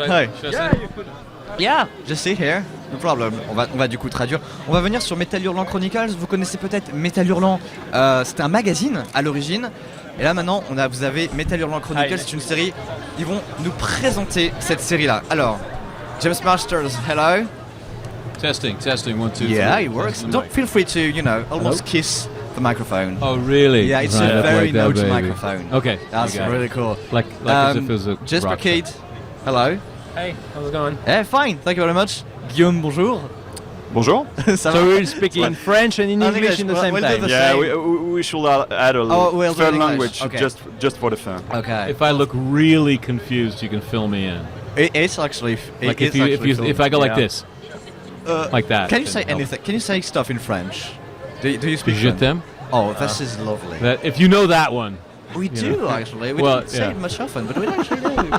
Hi. Yeah, just sit here. No problem. On va du coup traduire. On va venir sur Metal Hurlant Chronicles. Vous connaissez peut-être Metal Hurlant. C'était un magazine à l'origine. Et là maintenant, vous avez Metal Hurlant Chronicles. C'est une série. Ils vont nous présenter cette série-là. Alors, James Masters, hello. Testing, 1, 2, 3. Yeah, it works. Don't feel free to, almost kiss the microphone. Oh, really? Yeah, it's Right, a very like that, note baby. microphone. Okay. That's okay. really cool. Like as if it was a Jesper rock Cade, hello. Hey, how's it going? Fine, thank you very much. Guillaume, bonjour. Bonjour. Ça So va? we're speaking French and in English in the same we'll do time. the Yeah, same. we should add a we'll do third it in language English. Okay. just for the fun. Okay. If I look really confused, you can fill me in. It's actually Like if I go like this, like that. Can you say anything? Can you say stuff in French? Do you speak Je French? t'aime. Oh, this is lovely. That if you know that one. We do actually. We Well, don't say yeah. it much often, but we actually do.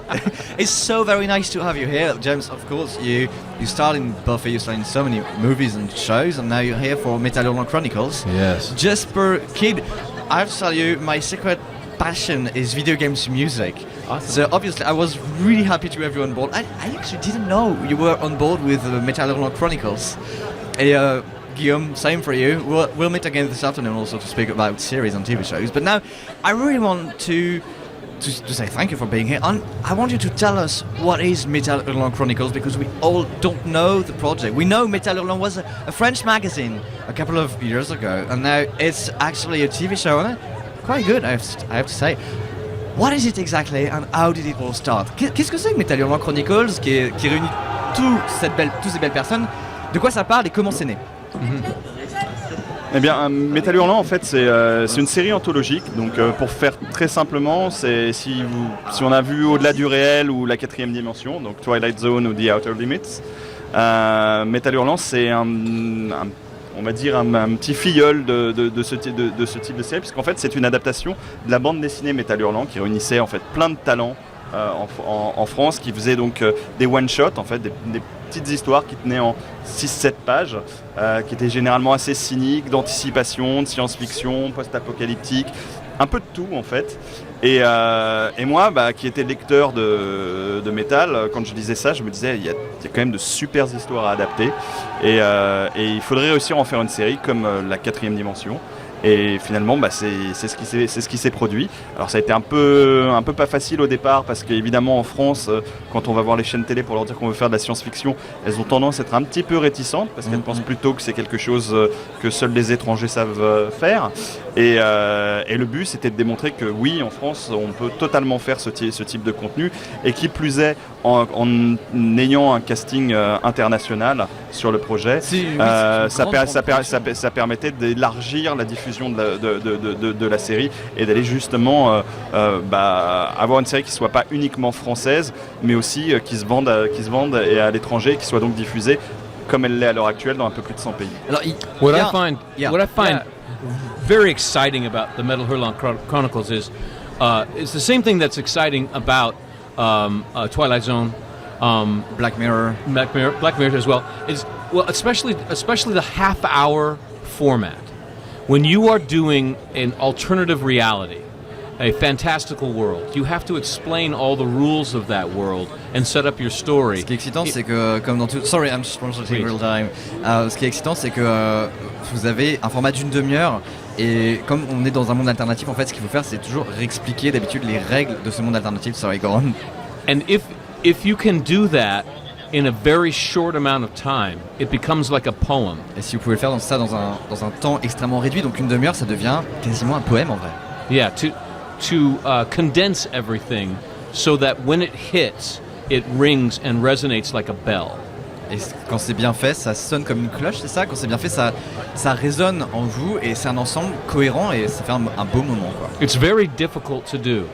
It's so very nice to have you here, James. Of course, you starred in Buffy, you starred in so many movies and shows, and now you're here for Metal Hurlant Chronicles. Yes. Jesper Kid, I have to tell you, my secret passion is video games music. Awesome. So obviously, I was really happy to have you on board. I actually didn't know you were on board with Metal Hurlant Chronicles. Et Guillaume, same for you. We'll meet again this afternoon also to speak about series and TV shows. But now, I really want to say thank you for being here. And I want you to tell us what is Metal Hurlant Chronicles, because we all don't know the project. We know Metal Hurlant was a French magazine a couple of years ago, and now it's actually a TV show, and quite good, I have to say. What is it exactly, and how did it all start? Qu'est-ce que c'est que Metal Hurlant Chronicles, qui réunit toutes ces belles personnes? De quoi ça parle et comment c'est né? Eh bien, Metal Hurlant, en fait, c'est une série anthologique. Donc, pour faire très simplement, c'est si on a vu Au-delà du réel ou La quatrième dimension, donc Twilight Zone ou The Outer Limits, Metal Hurlant, c'est on va dire un petit filleul de ce type de série, puisqu'en fait, c'est une adaptation de la bande dessinée Metal Hurlant qui réunissait en fait plein de talents en France, qui faisait donc des one-shots, en fait, des petites histoires qui tenaient en 6-7 pages, qui étaient généralement assez cyniques, d'anticipation, de science-fiction, post-apocalyptique, un peu de tout en fait. Et moi, qui étais lecteur de métal, quand je lisais ça, je me disais il y a quand même de super histoires à adapter, et il faudrait réussir à en faire une série comme La quatrième dimension. Et finalement, c'est ce qui s'est produit. Alors ça a été un peu pas facile au départ, parce qu'évidemment en France, quand on va voir les chaînes télé pour leur dire qu'on veut faire de la science-fiction, elles ont tendance à être un petit peu réticentes, parce qu'elles pensent plutôt que c'est quelque chose que seuls les étrangers savent faire. Et le but, c'était de démontrer que oui, en France, on peut totalement faire ce type de contenu, et qui plus est, en ayant un casting international sur le projet, ça permettait d'élargir la diffusion de la série, et d'aller justement avoir une série qui soit pas uniquement française, mais aussi qui se vende et à l'étranger, qui soit donc diffusée comme elle l'est à l'heure actuelle dans un peu plus de 100 pays. Alors, What I find very exciting about the Metal Hurlant Chronicles is it's the same thing that's exciting about Twilight Zone, Black Mirror as well. Especially the half-hour format. When you are doing an alternative reality, a fantastical world, you have to explain all the rules of that world and set up your story. Ce qui est excitant, c'est que, comme dans tout... Sorry, I'm just translating real time. Ce qui est excitant, c'est que vous avez un format d'une demi-heure, et comme on est dans un monde alternatif, en fait, ce qu'il faut faire, c'est toujours réexpliquer d'habitude les règles de ce monde alternatif. Sorry, go on. And if you can do that in a very short amount of time, it becomes like a poem. Et si vous pouvez le faire dans un temps extrêmement réduit, donc une demi-heure, ça devient quasiment un poème en vrai. Yeah, to condense everything so that when it hits, it rings and resonates like a bell. Et quand c'est bien fait, ça sonne comme une cloche, c'est ça? Quand c'est bien fait, ça résonne en vous, et c'est un ensemble cohérent, et ça fait un beau moment, quoi. It's very difficult to do.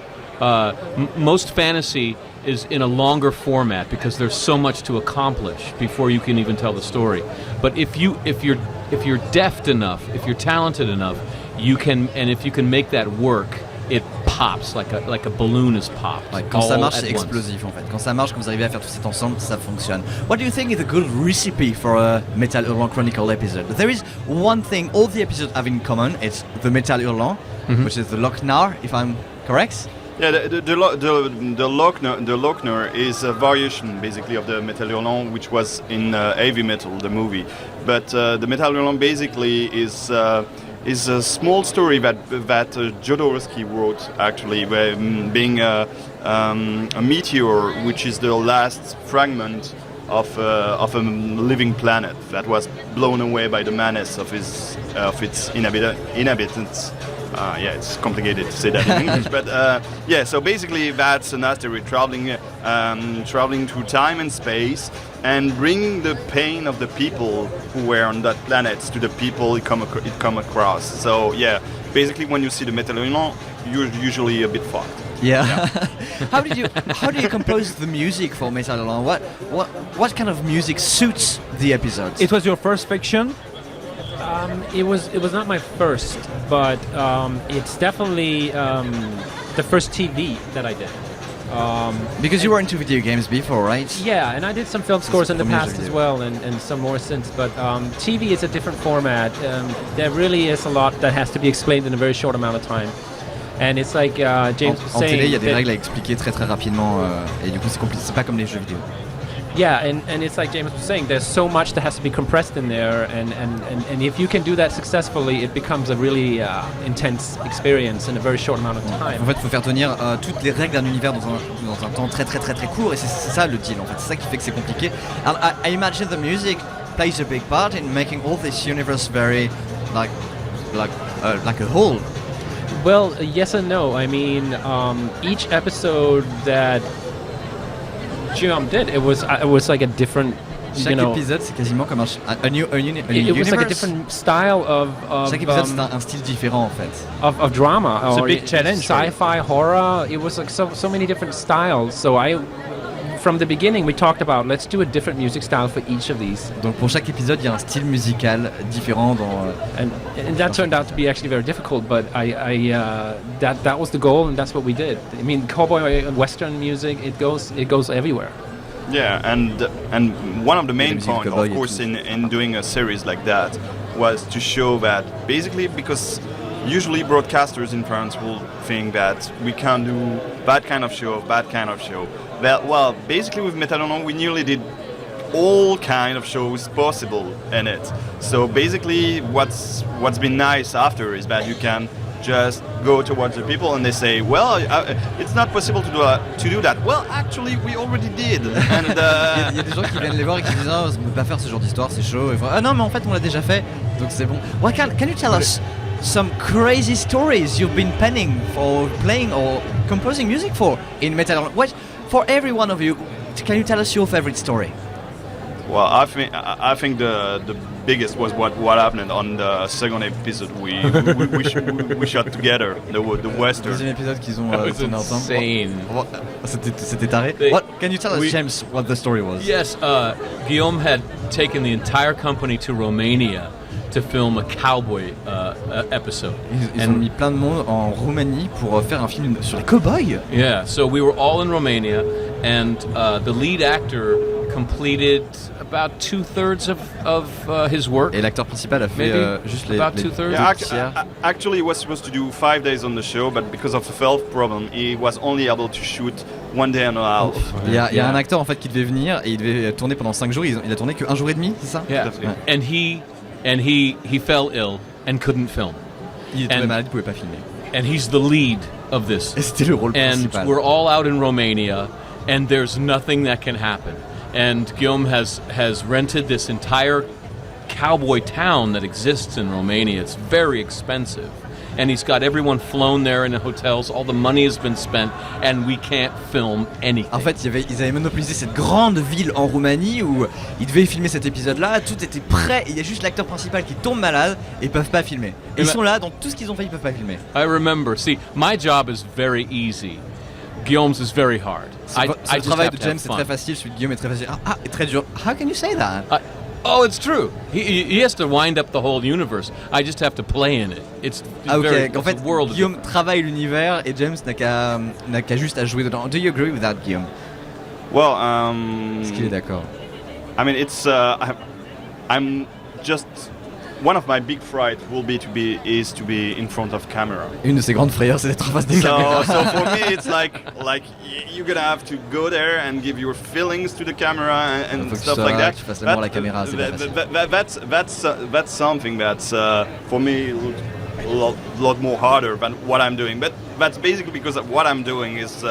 Most fantasy is in a longer format because there's so much to accomplish before you can even tell the story. But if you're deft enough, if you're talented enough, you can, and if you can make that work, it pops like a balloon is popped. Ouais, quand ça marche, c'est explosif en fait. Quand ça marche, quand vous arrivez à faire tout cet ensemble, ça fonctionne. What do you think is a good recipe for a Metal Hurlant Chronicle episode? There is one thing all the episodes have in common. It's the Metal Hurlant, which is the Lochnar, if I'm correct. Yeah, the Lochner is a variation basically of the Metal Hurlant, which was in heavy metal, the movie. But the Metal Hurlant basically is a small story that Jodorowsky wrote, actually, being a meteor, which is the last fragment of a living planet that was blown away by the madness of its inhabitants. It's complicated to say that in English, but so basically that's an asteroid traveling through time and space and bringing the pain of the people who were on that planet to the people it come across. So yeah, basically when you see the Metal Hurlant, you're usually a bit fucked. Yeah. How do you compose the music for Metal Hurlant? What kind of music suits the episodes? It was your first fiction? It was not my first, but it's definitely the first TV that I did. Because you were into video games before, right? Yeah, and I did some film scores in the past as well, and some more since. But TV is a different format. There really is a lot that has to be explained in a very short amount of time. And it's like James was saying. En télé, il y a des règles à expliquer très très rapidement, et du coup c'est compliqué. C'est pas comme les jeux vidéo. Yeah, and it's like James was saying, there's so much that has to be compressed in there, and if you can do that successfully, it becomes a really intense experience in a very short amount of time. En fait, il faut faire tenir toutes les règles d'un univers dans un temps très très très très court, et c'est ça le deal. En fait, c'est ça qui fait que c'est compliqué. And I imagine the music plays a big part in making all this universe very like a whole. Well, yes and no. I mean, each episode that Guillaume did, it was like a different. Chaque épisode, c'est quasiment comme un universe. It was like a different style of chaque épisode, c'est un style différent en fait. Of drama. It's a big challenge. Sci-fi, horror. It was like so many different styles. So from the beginning, we talked about let's do a different music style for each of these. Donc pour chaque épisode, il y a un style musical différent dans. And that turned out to be actually very difficult, but that was the goal, and that's what we did. I mean, cowboy and western music, it goes everywhere. Yeah, and one of the main points, of course, in doing a series like that, was to show that basically, because usually broadcasters in France will think that we can't do that kind of show. Well, basically with Metal Hurlant, we nearly did all kind of shows possible in it. So basically, what's been nice after is that you can just go towards the people and they say, well, it's not possible to do that. Well, actually, we already did. And, il y a des gens qui viennent les voir et qui disent on ne peut pas faire ce genre d'histoire, c'est chaud. Et ah non, mais en fait, on l'a déjà fait, donc c'est bon. Well, can you tell us some crazy stories you've been penning for playing or composing music for in Metal Hurlant? What, for every one of you, can you tell us your favorite story? Well, I think the biggest was what happened on the second episode we shot together, the western. Le deuxième épisode qu'ils ont tourné ensemble. Insane. C'était taré. What can you tell us, James, what the story was? Yes, Guillaume had taken the entire company to Romania to film a cowboy episode. Ils ont mis plein de monde en Roumanie pour faire un film sur les cow-boys. Yeah, so we were all in Romania, and the lead actor completed about 2/3 of his work. Et l'acteur principal a fait juste les about 2/3. Yeah, actually, he was supposed to do 5 days on the show, but because of a health problem, he was only able to shoot 1 day and a half. Il y a un acteur en fait qui devait venir et il devait tourner pendant 5 jours. Il a tourné que 1 jour et demi, c'est ça? Yeah, Ouais. and he fell ill and couldn't film. Il était malade, il pouvait pas filmer. And he's the lead of this. Et c'était le rôle And principal. we're all out in Romania, and there's nothing that can happen. And Guillaume has rented this entire cowboy town that exists in Romania. It's very expensive. And he's got everyone flown there in the hotels. All the money has been spent, and we can't film anything. En fait, ils avaient monopolisé cette grande ville en Roumanie où ils devaient filmer cet épisode-là. Tout était prêt. Il y a juste l'acteur principal qui tombe malade et ils peuvent pas filmer. Et ils sont là, donc tout ce qu'ils ont fait, ils peuvent pas filmer. I remember. See, my job is very easy. Guillaume's is very hard. Le travail de James est très facile, celui de Guillaume est très facile. Et très dur. How can you say that? Oh, it's true. He has to wind up the whole universe. I just have to play in it. It's very, en fait, it's a world Guillaume travaille l'univers et James n'a qu'à juste à jouer dedans. Do you agree with that, Guillaume? Well, Est-ce qu'il est d'accord? I mean, it's I'm just one of my big fright is to be in front of camera. Une de ses grandes frayeurs, c'est d'être en face des caméras. So for me, it's like you're gonna have to go there and give your feelings to the camera and stuff like that. Tu fasses l'amour à la caméra, c'est pas facile. That's something that's for me a lot more harder than what I'm doing. But that's basically because what I'm doing is.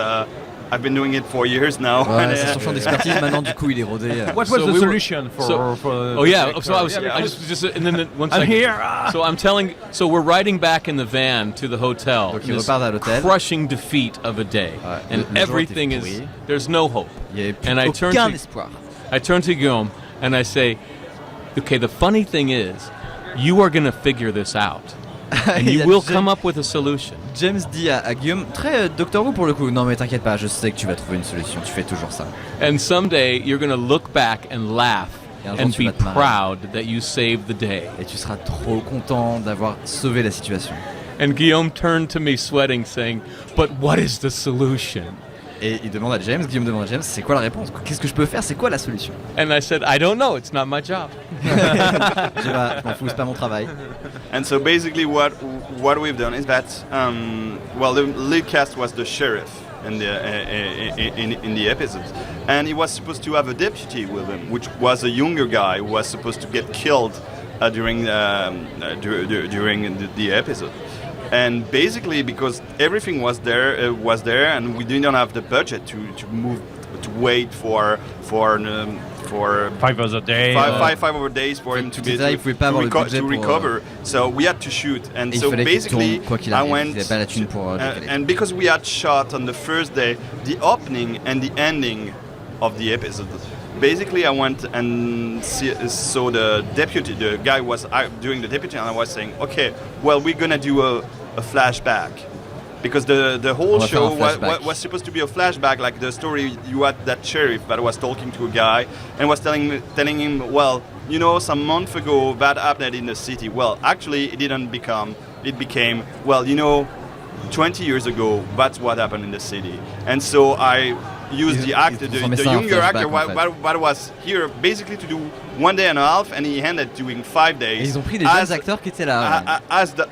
I've been doing it for years now. Ouais, c'est son champ d'expertise maintenant. Du coup, il est rodé. What was the solution for? Oh yeah. So I just and then one second. I'm here. So I'm telling. So we're riding back in the van to the hotel. Donc ils repartent à l'hôtel. Crushing defeat of a day, Ouais, and le everything jour était is. pourri. There's no hope. Il y a And I turn aucun to espoir. I turn to Guillaume and I say, "Okay, the funny thing is, you are going to figure this out, and you will come up with a solution." James dit à Guillaume, très Doctor Who pour le coup, non mais t'inquiète pas, je sais que tu vas trouver une solution, tu fais toujours ça. And someday you're going to look back and laugh Et un jour, and tu be vas te marrer. proud that you saved the day. Et tu seras trop content d'avoir sauvé la situation. And Guillaume turned to me sweating saying, "But what is the solution?" Et il demande à James, Guillaume demande à James, c'est quoi la réponse? Qu'est-ce que je peux faire? C'est quoi la solution? And I said, "I don't know, it's not my job." Je m'en fous, c'est pas mon travail. And so basically, what we've done is that the lead cast was the sheriff in the episodes, and he was supposed to have a deputy with him, which was a younger guy who was supposed to get killed during the episode. And basically, because everything was there, and we didn't have the budget to wait for 5 hours a day. five other days for him to recover. So we had to shoot, and Et so il fallait qu'il basically tourne, quoi qu'il I arrive. went. Il avait pas la thune pour décaler. And because we had shot on the first day the opening and the ending of the episode, basically I went and saw the deputy. The guy was doing the deputy, and I was saying, okay, well, we're gonna do a flashback. Because the whole show was supposed to be a flashback, like the story you had that sheriff that was talking to a guy and was telling him, well, you know, some month ago that happened in the city. Well, actually, it became, well, you know, 20 years ago, that's what happened in the city. And so I used the actor, the younger actor, what was here basically to do 1 day and a half, and he ended doing 5 days. Et ils ont pris des jeunes acteurs qui étaient là. As the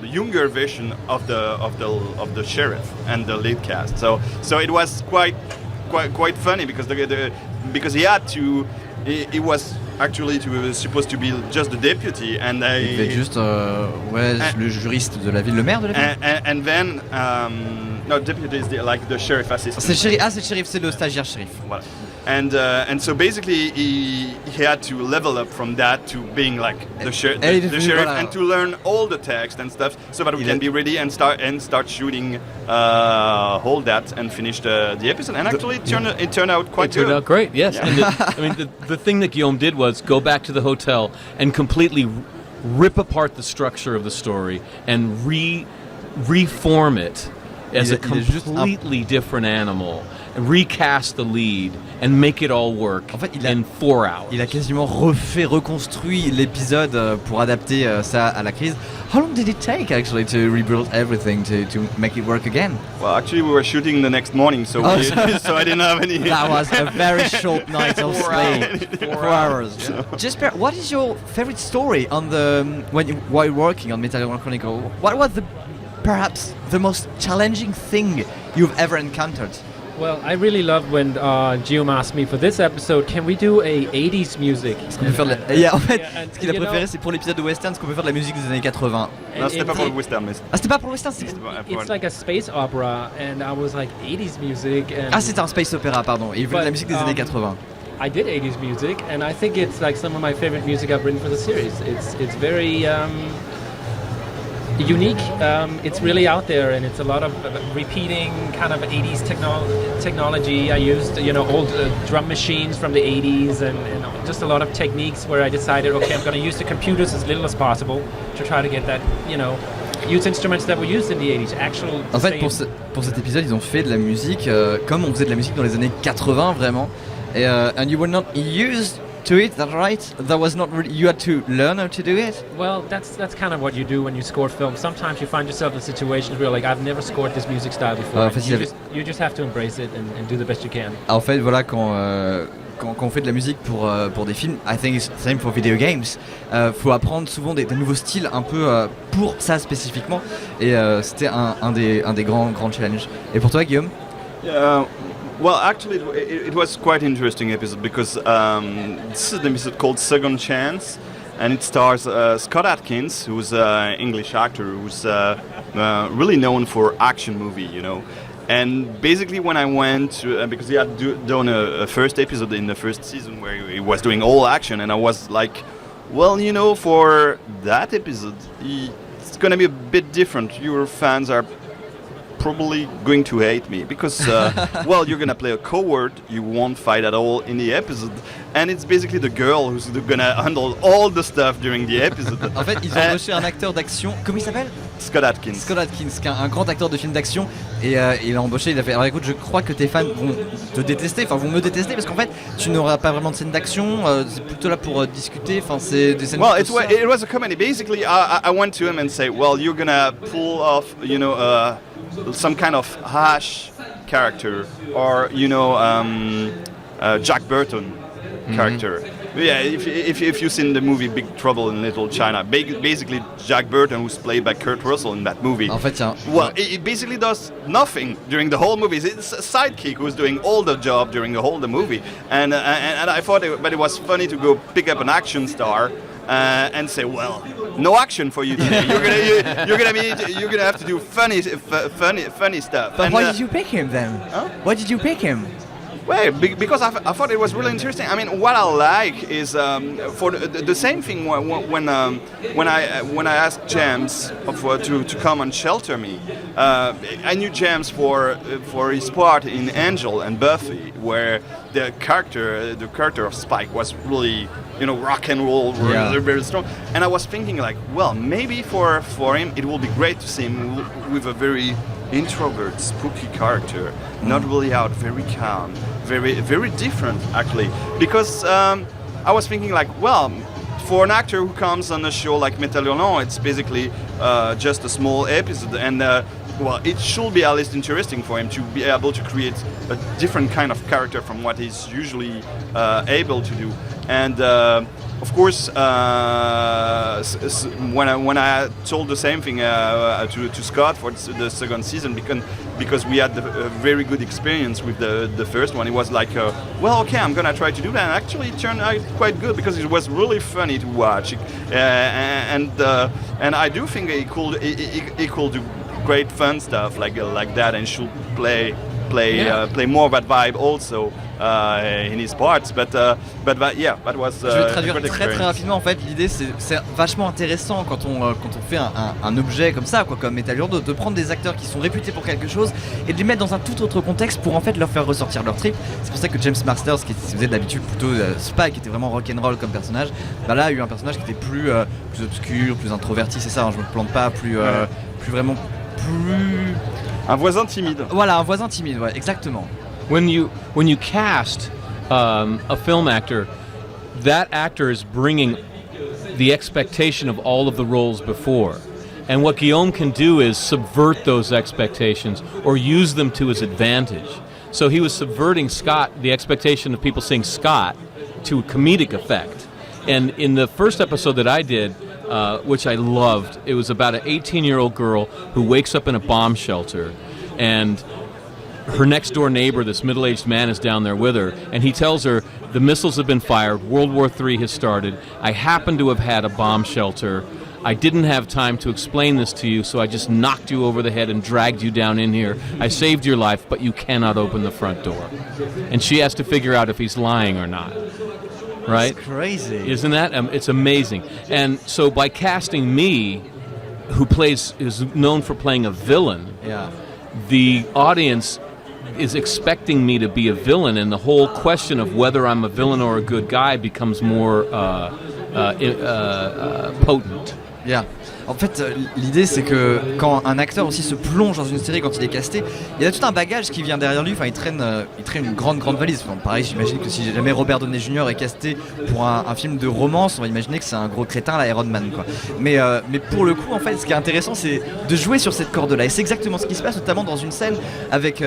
younger version of the sheriff and the lead cast. So it was quite funny because because he had to. He was actually supposed to be just the deputy, and Il devait être juste le juriste de la ville, le maire de la ville. And then no, deputy is like the sheriff assistant. C'est le shérif, c'est le stagiaire shérif. Voilà. And so basically he had to level up from that to being like the sheriff and to learn all the text and stuff so that we can be ready and start shooting all that and finish the episode. And actually it turned out quite good. It turned out great, yes. Yeah. And the thing that Guillaume did was go back to the hotel and completely rip apart the structure of the story and reform it as a completely different animal. Recast the lead and make it all work in 4 hours. Il a quasiment reconstruit l'épisode pour adapter ça à la crise. How long did it take actually to rebuild everything to make it work again? Well, actually we were shooting the next morning, so I didn't have any. That was a very short night of sleep. 4 hours. Yeah. Jesper, what is your favorite story on while working on Metal Gear Chronicle? What was perhaps the most challenging thing you've ever encountered? Well, I really love when Guillaume asked me for this episode, can we do a 80s music? En fait, ce qu'il a préféré, c'est pour l'épisode de western, ce qu'on peut faire de la musique des années 80. Non, c'était pas pour le western, mais... Ah, c'était pas pour le western, It's like a space opera, and I was like, 80s music, and... Ah, c'était un space opéra, pardon. Et il voulait de la musique des années 80. I did 80s music, and I think it's like some of my favorite music I've written for the series. It's very... unique. It's really out there, and it's a lot of repeating kind of 80s technology. I used, old drum machines from the 80s and just a lot of techniques where I decided, okay, I'm going to use the computers as little as possible to try to get that, use instruments that were used in the 80s. En fait, pour cet épisode, ils ont fait de la musique comme on faisait de la musique dans les années 80, vraiment. Et and you were not used to it, that's right? That was not really, you had to learn how to do it? Well, that's kind of what you do when you score film. Sometimes you find yourself in situations where you're like, I've never scored this music style before. En fait, you just have to embrace it and do the best you can. En fait, voilà, quand quand on fait de la musique pour des films, I think it's the same for video games. Faut apprendre souvent des nouveaux styles un peu pour ça spécifiquement. Et c'était un des grands challenges. Et pour toi, Guillaume? Well, actually, it was quite interesting episode because this is an episode called Second Chance, and it stars Scott Adkins, who's an English actor who's really known for action movie, you know. And basically, when I went to, because he had done a first episode in the first season where he was doing all action, and I was like, well, you know, for that episode, it's gonna be a bit different. Your fans are probably going to hate me because well, you're gonna play a coward, you won't fight at all in the episode, and it's basically the girl who's gonna handle all the stuff during the episode. En fait, ils ont embauché un acteur d'action, comment il s'appelle? Scott Adkins. Scott Adkins, qui est un grand acteur de films d'action, et il a embauché, il a fait, alors écoute, je crois que tes fans vont te détester, enfin vont me détester, parce qu'en fait, tu n'auras pas vraiment de scène d'action, c'est plutôt là pour discuter, enfin c'est des scènes... Well, it was a comedy. Basically, I went to him and say, well, you're gonna pull off, you know, some kind of Hash character, or you know, Jack Burton character. Yeah, if you've seen the movie Big Trouble in Little China, basically Jack Burton, who's played by Kurt Russell in that movie. En fait, well, it basically does nothing during the whole movie. It's a sidekick who's doing all the job during the whole movie. And I thought, but it was funny to go pick up an action star. And say, well, no action for you today. You're gonna have to do funny stuff. But and, why did you pick him then? Huh? Why did you pick him? Well, because I thought it was really interesting. I mean, what I like is for the same thing when I asked James to come and shelter me. I knew James for his part in Angel and Buffy, where the character of Spike was really, you know, rock and roll, really very strong. And I was thinking like, well, maybe for him it will be great to see him with a very introvert, spooky character, not really out, very calm, very different actually. Because I was thinking like, well, for an actor who comes on a show like Metal Hurlant, it's basically just a small episode, and well, it should be at least interesting for him to be able to create a different kind of character from what he's usually able to do. And of course, when I told the same thing to Scott for the second season, because we had a very good experience with the first one, it was like, well, okay, I'm gonna try to do that. And actually, it turned out quite good because it was really funny to watch, and I do think he could do great fun stuff like that, and should play more of that vibe also in his parts. But yeah, that was. Je vais traduire très rapidement. En fait, l'idée c'est vachement intéressant quand on fait un objet comme ça, quoi, comme Metal Hurlant, de prendre des acteurs qui sont réputés pour quelque chose et de les mettre dans un tout autre contexte pour en fait leur faire ressortir leur trip. C'est pour ça que James Masters, qui faisait d'habitude plutôt Spike, qui était vraiment rock'n'roll comme personnage, bah là a eu un personnage qui était plus obscur, plus introverti, c'est ça. Hein, je me plante pas, plus vraiment plus. Un voisin timide. Voilà, un voisin timide, ouais, exactement. When you cast a film actor, that actor is bringing the expectation of all of the roles before. And what Guillaume can do is subvert those expectations or use them to his advantage. So he was subverting the expectation of people seeing Scott, to a comedic effect. And in the first episode that I did, which I loved, it was about an 18-year-old girl who wakes up in a bomb shelter, and her next door neighbor, this middle-aged man, is down there with her, and he tells her, the missiles have been fired, World War III has started, I happen to have had a bomb shelter, I didn't have time to explain this to you, so I just knocked you over the head and dragged you down in here. I saved your life, but you cannot open the front door. And she has to figure out if he's lying or not. Right? That's crazy. Isn't that? It's amazing. And so by casting me, who is known for playing a villain, the audience is expecting me to be a villain, and the whole question of whether I'm a villain or a good guy becomes more potent. Yeah. En fait, l'idée c'est que quand un acteur aussi se plonge dans une série, quand il est casté, il y a tout un bagage qui vient derrière lui. Enfin, il traîne une grande valise. Enfin, pareil, j'imagine que si jamais Robert Downey Jr. est casté pour un film de romance, on va imaginer que c'est un gros crétin, la Iron Man, quoi. Mais pour le coup, en fait, ce qui est intéressant, c'est de jouer sur cette corde-là. Et c'est exactement ce qui se passe, notamment dans une scène avec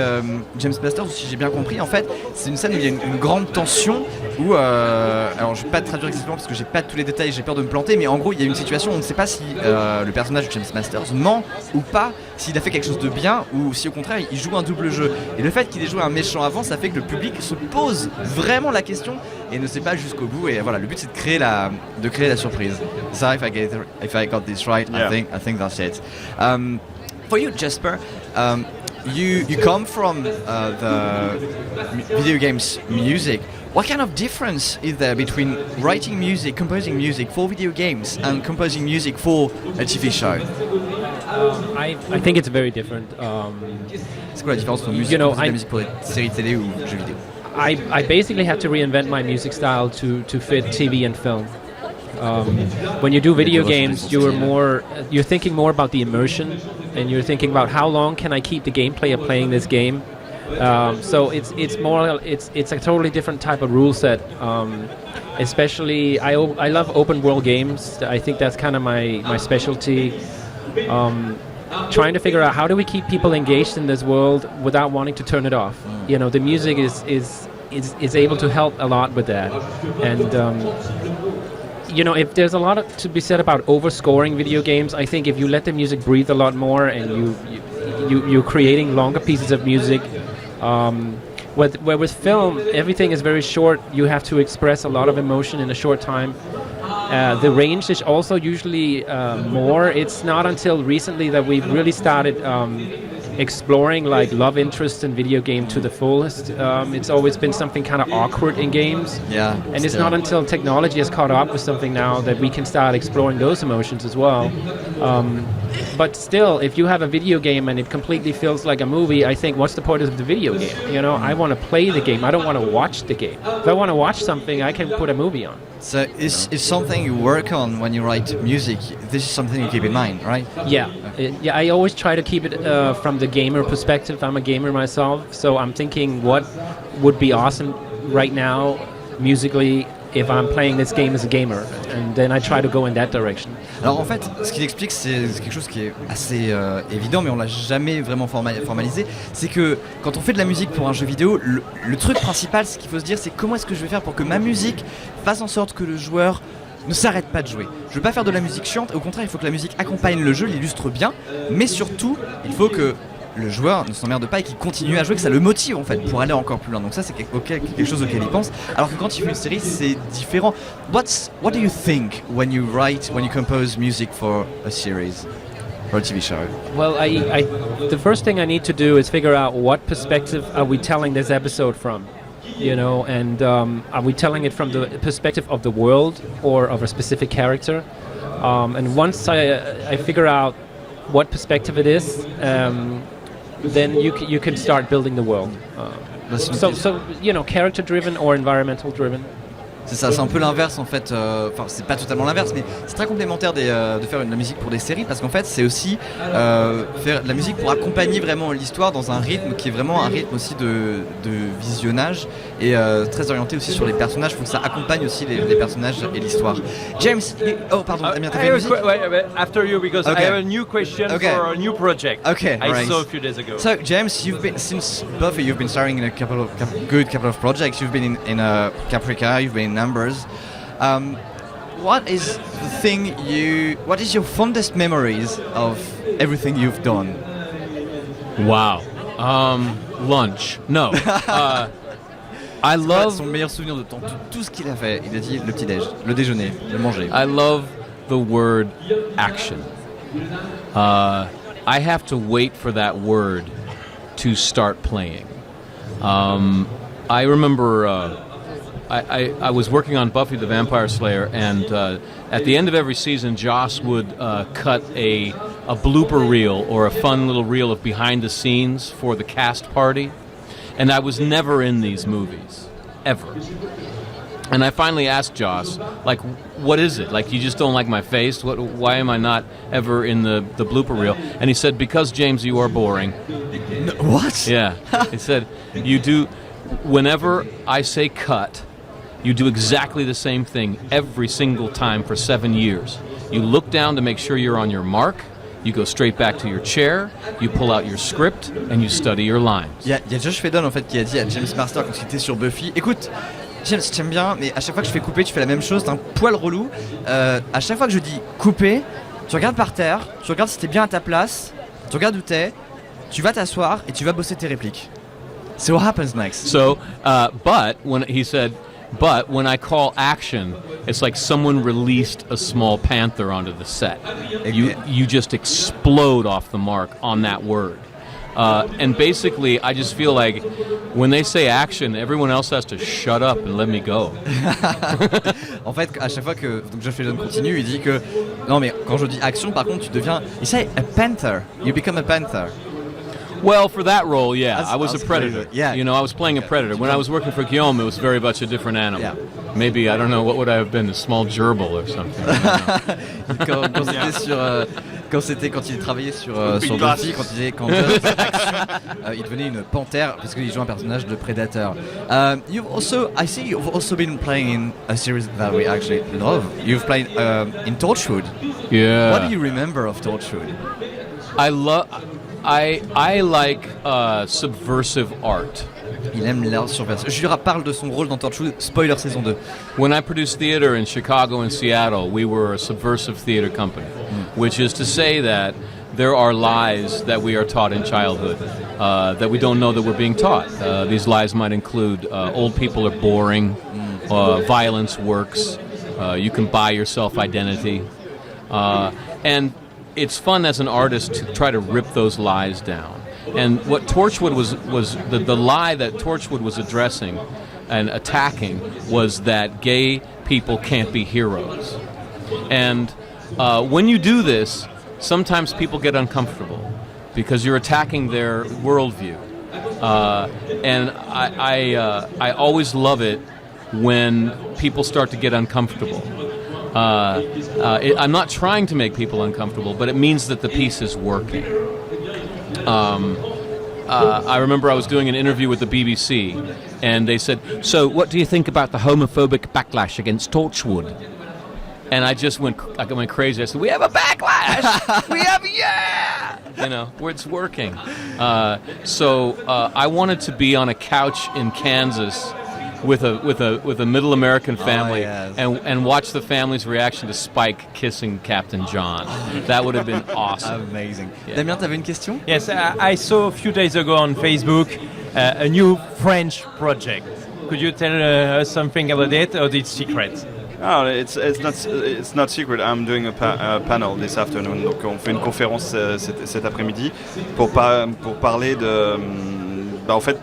James Masters, si j'ai bien compris. En fait, c'est une scène où il y a une grande tension où, alors je vais pas te traduire exactement parce que j'ai pas tous les détails, j'ai peur de me planter, mais en gros il y a une situation où on ne sait pas si le personnage de James Masters ment ou pas, s'il a fait quelque chose de bien ou si au contraire il joue un double jeu. Et le fait qu'il ait joué un méchant avant, ça fait que le public se pose vraiment la question et ne sait pas jusqu'au bout. Et voilà, le but c'est de créer la surprise. So if I got this right, Yeah. I think that's it. For you, Jesper, you come from the video games music. What kind of difference is there between writing music, composing music for video games, and composing music for a TV show? I think it's very different. C'est quoi la différence entre musique, You know, composer de la musique pour des séries télé ou jeux vidéo? I basically had to reinvent my music style to fit TV and film. When you do video games, you're thinking more about the immersion, and you're thinking about how long can I keep the gameplay of playing this game. So it's a totally different type of rule set. Especially, I love open world games. I think that's kind of my specialty. Trying to figure out how do we keep people engaged in this world without wanting to turn it off. You know, the music is able to help a lot with that. And you know, if there's a lot to be said about overscoring video games, I think if you let the music breathe a lot more and you're creating longer pieces of music. Where with film, everything is very short. You have to express a lot of emotion in a short time. The range is also usually more. It's not until recently that we've really started exploring like love interest in video game to the fullest. It's always been something kind of awkward in games. Yeah. And it's not until technology has caught up with something now that we can start exploring those emotions as well. But still, if you have a video game and it completely feels like a movie, I think what's the point of the video game? You know, I want to play the game. I don't want to watch the game. If I want to watch something, I can put a movie on. So it's something you work on when you write music. This is something you keep in mind, right? Yeah, yeah. I always try to keep it from the gamer perspective. I'm a gamer myself, so I'm thinking what would be awesome right now musically if I'm playing this game as a gamer, and then I try to go in that direction. Alors en fait, ce qu'il explique, c'est quelque chose qui est assez évident, mais on l'a jamais vraiment formalisé. C'est que quand on fait de la musique pour un jeu vidéo, le truc principal, ce qu'il faut se dire, c'est comment est-ce que je vais faire pour que ma musique fasse en sorte que le joueur ne s'arrête pas de jouer. Je veux pas faire de la musique chiante, au contraire, il faut que la musique accompagne le jeu, l'illustre bien, mais surtout, il faut que le joueur ne s'emmerde pas et qu'il continue à jouer, que ça le motive en fait pour aller encore plus loin. Donc ça c'est quelque chose auquel il pense. Alors que quand il fait une série c'est différent. What do you think when you compose music for a series, for a TV show? Well, the first thing I need to do is figure out what perspective are we telling this episode from. You know, and are we telling it from the perspective of the world or of a specific character? And once I figure out what perspective it is, then you can start building the world. So you know, character driven or environmental driven. C'est ça, c'est un peu l'inverse en fait, enfin c'est pas totalement l'inverse mais c'est très complémentaire de faire de la musique pour des séries parce qu'en fait c'est aussi faire de la musique pour accompagner vraiment l'histoire dans un rythme qui est vraiment un rythme aussi de visionnage et très orienté aussi sur les personnages, il faut que ça accompagne aussi les personnages et l'histoire. James, oh pardon, Damien, t'as fait la musique? Wait, after you because Okay. I have a new question for a new project. Okay, I right. saw a few days ago. So James, since both of you have been starring in a couple of projects. You've been in Caprica, you've been in Numbers. What is your fondest memories of everything you've done? Wow. Lunch. No. I love Son meilleur souvenir de tout ce qu'il a fait. Il a dit le petit-déj, le déjeuner, le manger. I love the word action. I have to wait for that word to start playing. I remember I was working on Buffy the Vampire Slayer, and at the end of every season, Joss would cut a blooper reel or a fun little reel of behind the scenes for the cast party. And I was never in these movies, ever. And I finally asked Joss, like, what is it? Like, you just don't like my face? Why am I not ever in the blooper reel? And he said, because, James, you are boring. What? Yeah. He said, whenever I say cut, you do exactly the same thing every single time for 7 years. You look down to make sure you're on your mark. You go straight back to your chair, you pull out your script, and you study your lines. Il y a Josh Whedon en fait qui a dit à James Marster quand il était sur Buffy, écoute, James, je t'aime bien, mais à chaque fois que je fais couper, tu fais la même chose, t'es un poil relou. À chaque fois que je dis couper, tu regardes par terre, tu regardes si t'es bien à ta place, tu regardes où t'es, tu vas t'asseoir et tu vas bosser tes répliques. So what happens next? So, but when I call action, it's like someone released a small panther onto the set. You just explode off the mark on that word. And basically, I just feel like when they say action, everyone else has to shut up and let me go. En fait, à chaque fois que donc Josh Whedon continue, il dit que non, mais quand je dis action, par contre, tu deviens. Il say a panther. You become a panther. Well, for that role, yeah, I was a that's predator. crazy. Yeah. You know, I was playing a predator. When I was working for Guillaume, it was very much a different animal. Yeah. Maybe, I don't know, what would I have been, a small gerbil or something. Quand il travaillait sur Buffy, quand il disait quand Josh faisait action, il devenait une panthère parce qu'il joue un personnage de prédateur. I see you've also been playing in a series that we actually love. You've played in Torchwood. Yeah. What do you remember of Torchwood? I like subversive art. Il aime l'art subversif. Jura parle de son rôle dans Torchwood, spoiler saison 2. When I produced theater in Chicago and Seattle, we were a subversive theater company, which is to say that there are lies that we are taught in childhood that we don't know that we're being taught. These lies might include old people are boring, violence works, you can buy your self-identity, and it's fun as an artist to try to rip those lies down. And what Torchwood was the lie that Torchwood was addressing and attacking was that gay people can't be heroes. And when you do this, sometimes people get uncomfortable because you're attacking their worldview. And I always love it when people start to get uncomfortable. I'm not trying to make people uncomfortable, but it means that the piece is working. I remember I was doing an interview with the BBC, and they said, "So, what do you think about the homophobic backlash against Torchwood?" And I went crazy. I said, "We have a backlash! We have you know, where it's working." So I wanted to be on a couch in Kansas with a middle American family and watch the family's reaction to Spike kissing Captain John. That would have been awesome. Amazing. Yeah. Damien, t'avais une question? Yes, I saw a few days ago on Facebook a new French project. Could you tell us something about it, or it's secret? Ah, it's not secret. I'm doing a panel this afternoon. Donc on fait une conférence cet après-midi pour parler de en fait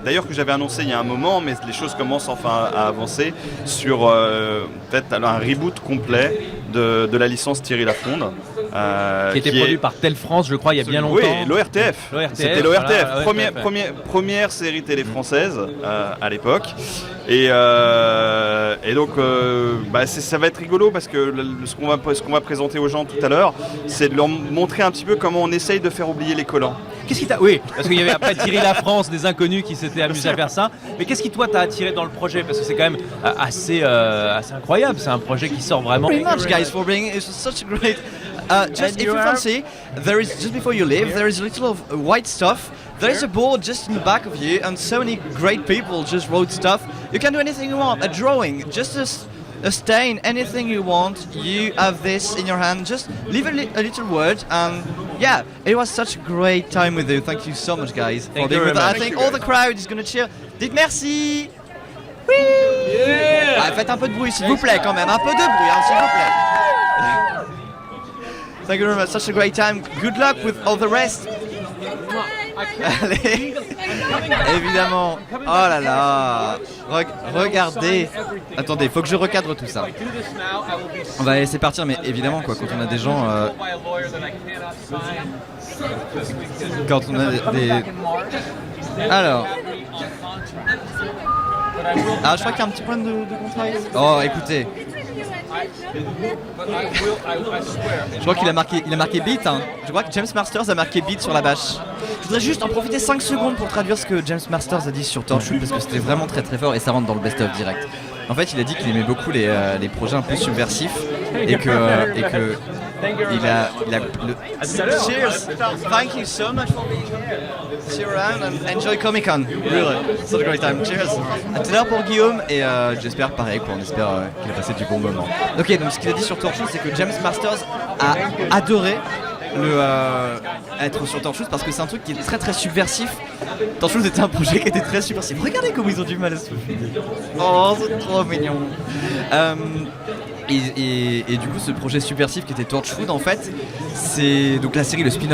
d'ailleurs que j'avais annoncé il y a un moment, mais les choses commencent enfin à avancer sur peut-être un reboot complet de la licence Thierry Lafronde. Qui était produit par Tel France, je crois, il y a bien longtemps. Oui, l'ORTF. C'était l'ORTF. Voilà, Première série télé française à l'époque. Et donc, ça va être rigolo parce que ce qu'on va présenter aux gens tout à l'heure, c'est de leur montrer un petit peu comment on essaye de faire oublier les collants. Qu'est-ce qui t'a... Oui, parce qu'il y avait après Thierry La France, des inconnus qui s'étaient amusés à faire ça. Mais qu'est-ce qui, toi, t'a attiré dans le projet? Parce que c'est quand même assez incroyable. C'est un projet qui sort vraiment... Very much, guys, for being such a great... just if you fancy, there is, just before you leave, there is a little of white stuff. There is a board just in the back of you, and so many great people just wrote stuff. You can do anything you want, a drawing, just a stain, anything you want. You have this in your hand. Just leave a little word, and yeah, it was such a great time with you. Thank you so much, guys, for being with us. I think all the crowd is going to cheer. Dites merci. Oui. Yeah. Ah, faites un peu de bruit, s'il vous plaît, quand même, un peu de bruit, hein, s'il vous plaît. Thank you very much. Such a great time. Good luck with all the rest. Allez. Évidemment. Oh là là. Regardez. Attendez, faut que je recadre tout ça. On va laisser partir, mais évidemment, quoi, quand on a des gens. Quand on a des. Alors, je crois qu'il y a un petit problème de contrat. Oh, écoutez. Je crois qu'il a marqué beat. Hein. Je crois que James Masters a marqué beat sur la bâche. Je voudrais juste en profiter 5 secondes pour traduire ce que James Masters a dit sur Torchwood parce que c'était vraiment très très fort et ça rentre dans le best-of direct. En fait, il a dit qu'il aimait beaucoup les projets un peu subversifs et que il a Cheers! Thank you so much for being here. See you around and enjoy Comic Con. Really, it's a great time. Cheers! À tout à l'heure pour Guillaume et j'espère pareil quoi. On espère qu'il a passé du bon moment. Ok, donc ce qu'il a dit sur Torchwood, c'est que James Masters a adoré être sur Torchwood parce que c'est un truc qui est très très subversif. Torchwood était un projet qui était très subversif. Regardez comment ils ont du mal à se finir. Oh, c'est trop mignon. Et du coup, ce projet subversif qui était Torchwood, en fait, c'est donc la série, le spin-off